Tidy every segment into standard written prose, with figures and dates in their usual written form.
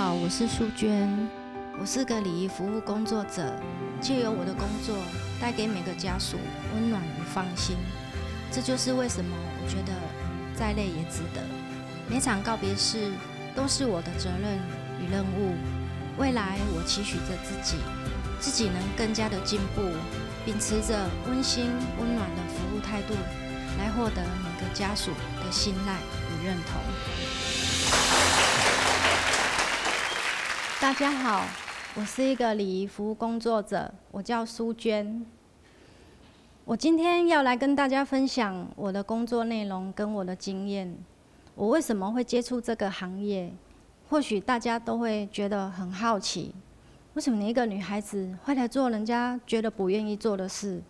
好，我是淑娟，我是个礼仪服务工作者，借由我的工作带给每个家属温暖与放心。这就是为什么我觉得再累也值得。每场告别式都是我的责任与任务。未来我期许着自己能更加的进步，秉持着温馨温暖的服务态度，来获得每个家属的信赖与认同。大家好，我是一个礼仪服务工作者，我叫淑娟。我今天要来跟大家分享我的工作内容跟我的经验。我为什么会接触这个行业？或许大家都会觉得很好奇，为什么你一个女孩子会来做人家觉得不愿意做的事？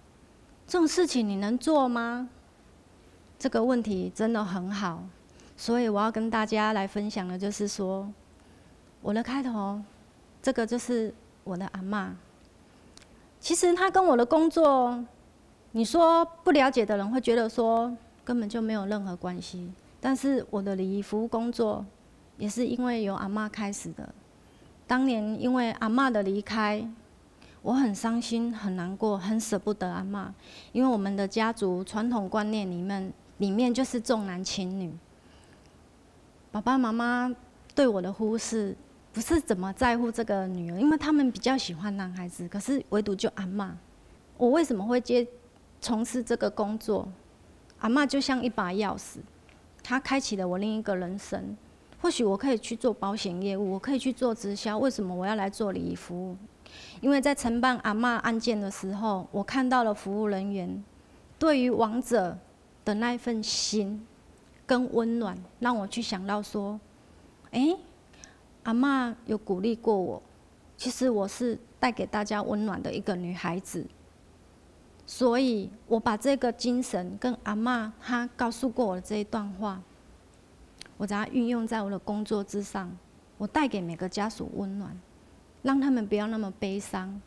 这种事情你能做吗？这个问题真的很好，所以我要跟大家来分享的就是说，我的开头，这个就是我的阿嬷。其实她跟我的工作，你说不了解的人会觉得说根本就没有任何关系。但是我的礼仪服务工作，也是因为由阿嬷开始的。当年因为阿嬷的离开，我很伤心、很难过、很舍不得阿嬷，因为我们的家族传统观念里面就是重男轻女。爸爸妈妈对我的忽视，不是怎么在乎这个女儿，因为他们比较喜欢男孩子，可是唯独就阿嬷。我为什么会从事这个工作？阿嬷就像一把钥匙，她开启了我另一个人生。或许我可以去做保险业务，我可以去做直销，为什么我要来做礼仪服务？因为在承办阿嬷案件的时候，我看到了服务人员对于亡者的那一份心跟温暖，让我去想到说，阿嬷有鼓励过我，其实我是带给大家温暖的一个女孩子，所以我把这个精神跟阿嬷她告诉过我的这一段话，我把它运用在我的工作之上，我带给每个家属温暖，让他们不要那么悲伤。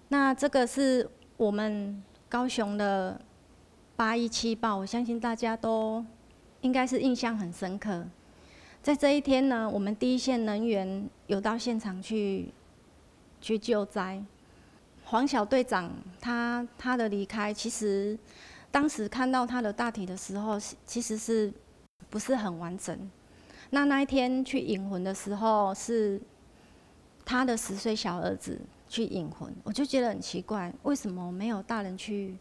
那这个是我们高雄的817报，我相信大家都应该是印象很深刻。在这一天呢，我们第一线人员有到现场去救灾。黄小队长他的离开，其实当时看到他的大体的时候，其实是不是很完整。那一天去引魂的时候，是他的10岁小儿子去引魂，我就觉得很奇怪，为什么没有大人去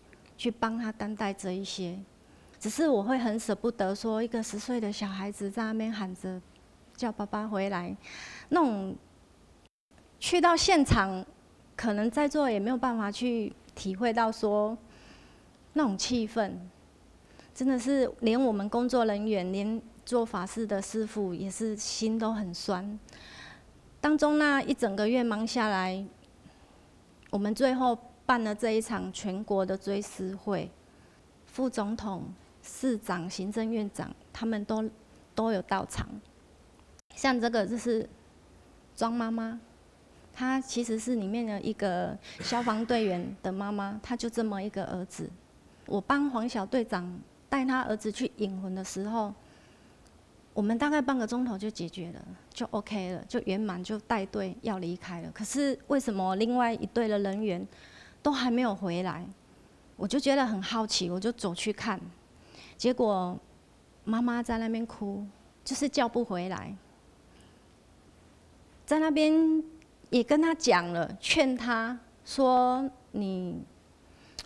帮他担待这一些？只是我会很舍不得，说一个10岁的小孩子在那边喊着叫爸爸回来，那种去到现场，可能在座也没有办法去体会到说那种气氛，真的是连我们工作人员，连做法事的师傅也是心都很酸。当中那一整个月忙下来，我们最后办了这一场全国的追思会，副总统、市长、行政院长他们都有到场。像这个就是庄妈妈，她其实是里面的一个消防队员的妈妈，她就这么一个儿子。我帮黄小队长带他儿子去引魂的时候，我们大概半个钟头就解决了，就 OK 了，就圆满，就带队要离开了。可是为什么另外一队的人员都还没有回来？我就觉得很好奇，我就走去看，结果妈妈在那边哭，就是叫不回来。在那边也跟他讲了，劝他说：“你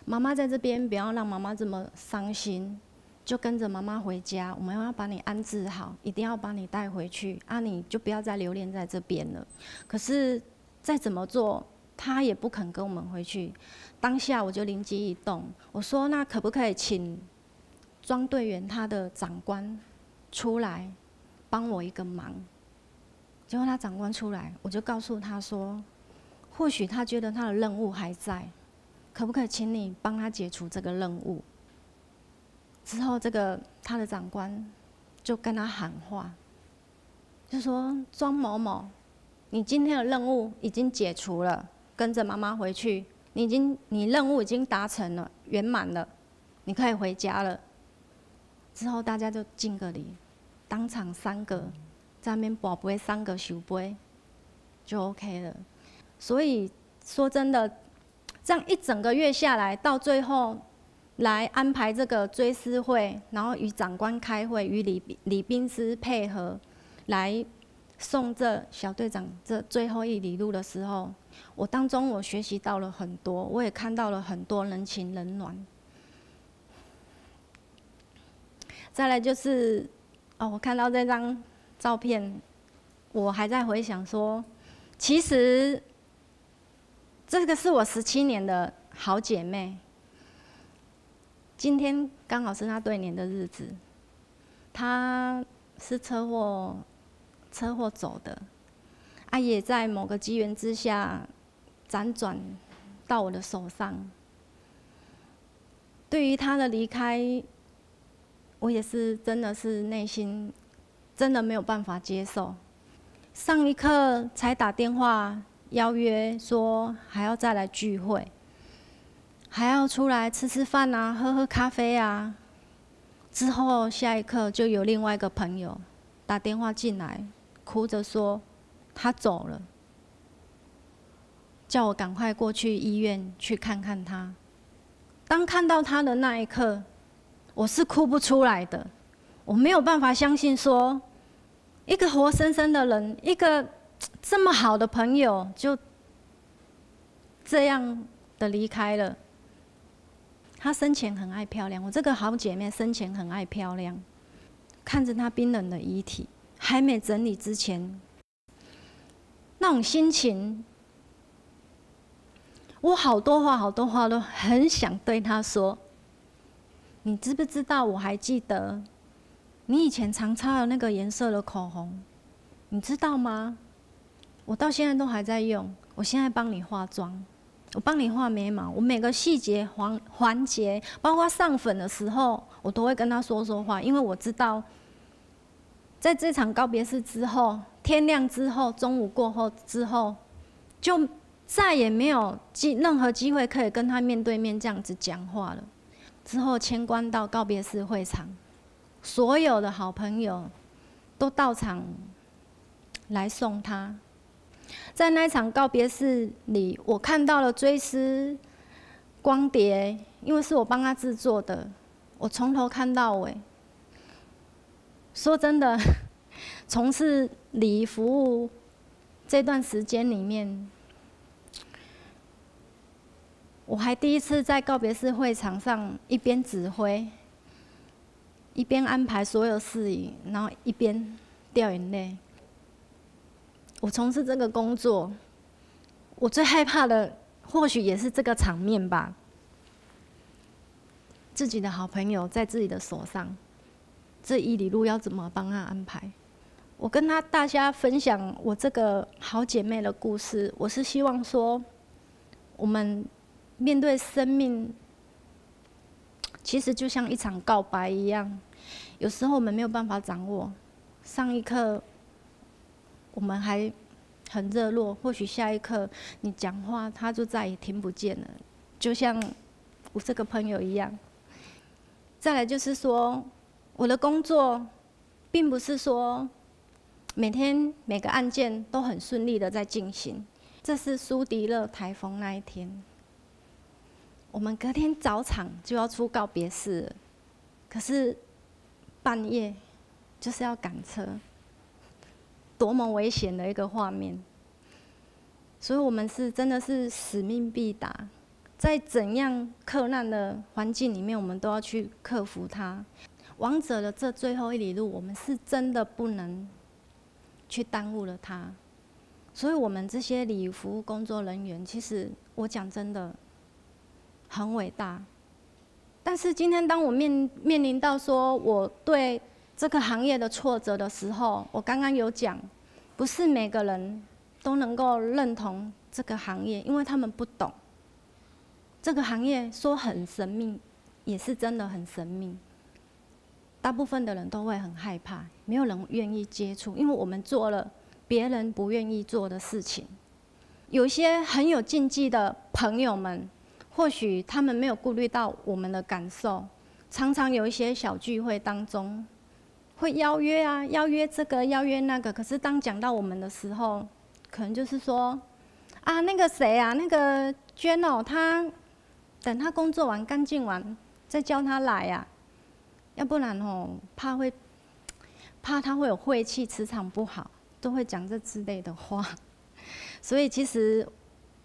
妈妈在这边，不要让妈妈这么伤心。”就跟着妈妈回家，我们要把你安置好，一定要把你带回去啊！你就不要再留恋在这边了。可是再怎么做，他也不肯跟我们回去。当下我就灵机一动，我说：那可不可以请庄队员他的长官出来帮我一个忙？结果他长官出来，我就告诉他说：或许他觉得他的任务还在，可不可以请你帮他解除这个任务？之后，他的长官就跟他喊话，就说：“庄某某，你今天的任务已经解除了，跟着妈妈回去。你任务已经达成了，圆满了，你可以回家了。”之后大家就敬个礼，当场3个在那边跋杯，3个收杯，就 OK 了。所以说真的，这样一整个月下来，到最后来安排这个追思会，然后与长官开会，与礼宾司配合，来送这小队长这最后一里路的时候，我当中我学习到了很多，我也看到了很多人情冷暖。再来就是我看到这张照片，我还在回想说，其实这个是我17年的好姐妹。今天刚好是她对年的日子，她是车祸走的，也在某个机缘之下辗转到我的手上。对于她的离开，我也是真的是内心真的没有办法接受。上一刻才打电话邀约说还要再来聚会，还要出来吃饭啊，喝咖啡啊。之后下一刻就有另外一个朋友打电话进来，哭着说他走了，叫我赶快过去医院去看看他。当看到他的那一刻，我是哭不出来的，我没有办法相信说，一个活生生的人，一个这么好的朋友，就这样的离开了。她生前很爱漂亮，我这个好姐妹生前很爱漂亮。看着她冰冷的遗体，还没整理之前，那种心情，我好多话都很想对她说。你知不知道？我还记得你以前常擦的那个颜色的口红，你知道吗？我到现在都还在用。我现在帮你化妆，我帮你画眉毛，我每个细节环节，包括上粉的时候，我都会跟他说话，因为我知道，在这场告别式之后，天亮之后，中午过后之后，就再也没有任何机会可以跟他面对面这样子讲话了。之后迁官到告别式会场，所有的好朋友都到场来送他。在那场告别式里，我看到了追思光碟，因为是我帮他制作的，我从头看到尾。说真的，从事礼仪服务这段时间里面，我还第一次在告别式会场上一边指挥，一边安排所有事宜，然后一边掉眼泪。我从事这个工作，我最害怕的或许也是这个场面吧。自己的好朋友在自己的手上，这一里路要怎么帮他安排？我跟大家分享我这个好姐妹的故事，我是希望说，我们面对生命，其实就像一场告白一样，有时候我们没有办法掌握。上一刻我们还很热络，或许下一刻你讲话他就再也听不见了，就像我这个朋友一样。再来就是说，我的工作并不是说每天每个案件都很顺利的在进行。这是苏迪勒台风那一天，我们隔天早场就要出告别式了，可是半夜就是要赶车，多么危险的一个画面！所以我们是真的是使命必达，在怎样克难的环境里面，我们都要去克服它。亡者的这最后一里路，我们是真的不能去耽误了它。所以我们这些礼仪服务工作人员，其实我讲真的很伟大。但是今天当我面临到说我对这个行业的挫折的时候，我刚刚有讲，不是每个人都能够认同这个行业，因为他们不懂。这个行业说很神秘，也是真的很神秘。大部分的人都会很害怕，没有人愿意接触，因为我们做了别人不愿意做的事情。有些很有禁忌的朋友们，或许他们没有顾虑到我们的感受，常常有一些小聚会当中会邀约这个邀约那个，可是当讲到我们的时候，可能就是说，啊，那个谁啊，那个娟哦，他等他工作完、干净完再叫他来啊，要不然哦，怕他会有晦气，磁场不好，都会讲这之类的话。所以其实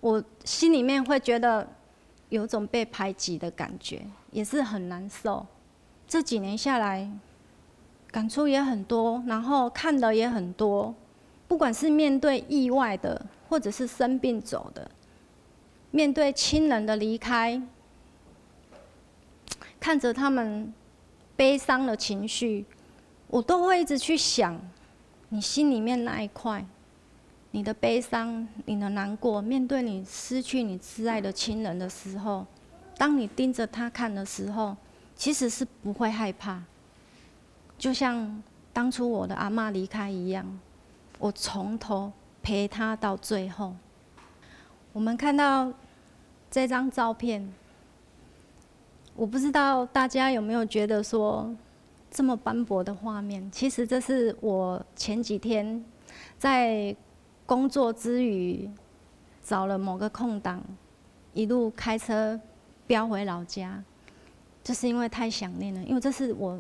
我心里面会觉得有种被排挤的感觉，也是很难受。这几年下来，感触也很多，然后看的也很多。不管是面对意外的，或者是生病走的，面对亲人的离开，看着他们悲伤的情绪，我都会一直去想，你心里面那一块，你的悲伤、你的难过，面对你失去你挚爱的亲人的时候，当你盯着他看的时候，其实是不会害怕。就像当初我的阿嬷离开一样，我从头陪她到最后。我们看到这张照片，我不知道大家有没有觉得说，这么斑驳的画面，其实这是我前几天在工作之余，找了某个空档，一路开车飙回老家，就是因为太想念了，因为这是我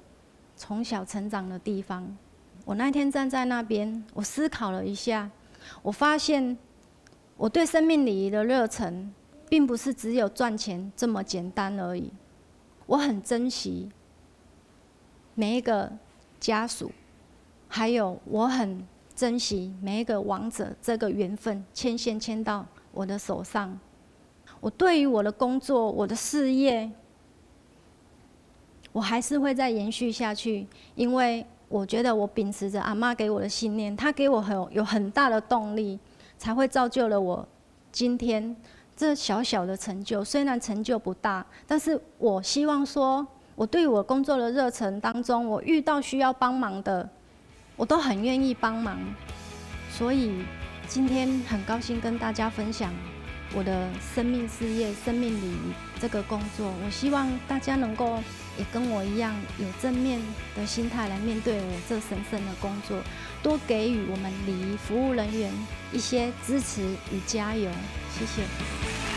从小成长的地方。我那天站在那边，我思考了一下，我发现我对生命礼仪的热忱，并不是只有赚钱这么简单而已。我很珍惜每一个家属，还有我很珍惜每一个亡者这个缘分牵线牵到我的手上。我对于我的工作、我的事业，我还是会再延续下去，因为我觉得我秉持着阿嬷给我的信念，她给我有很大的动力，才会造就了我今天这小小的成就。虽然成就不大，但是我希望说，我对我工作的热忱当中，我遇到需要帮忙的，我都很愿意帮忙。所以今天很高兴跟大家分享我的生命事业、生命礼仪这个工作。我希望大家能够也跟我一样，有正面的心态来面对我这神圣的工作，多给予我们礼仪服务人员一些支持与加油。谢谢。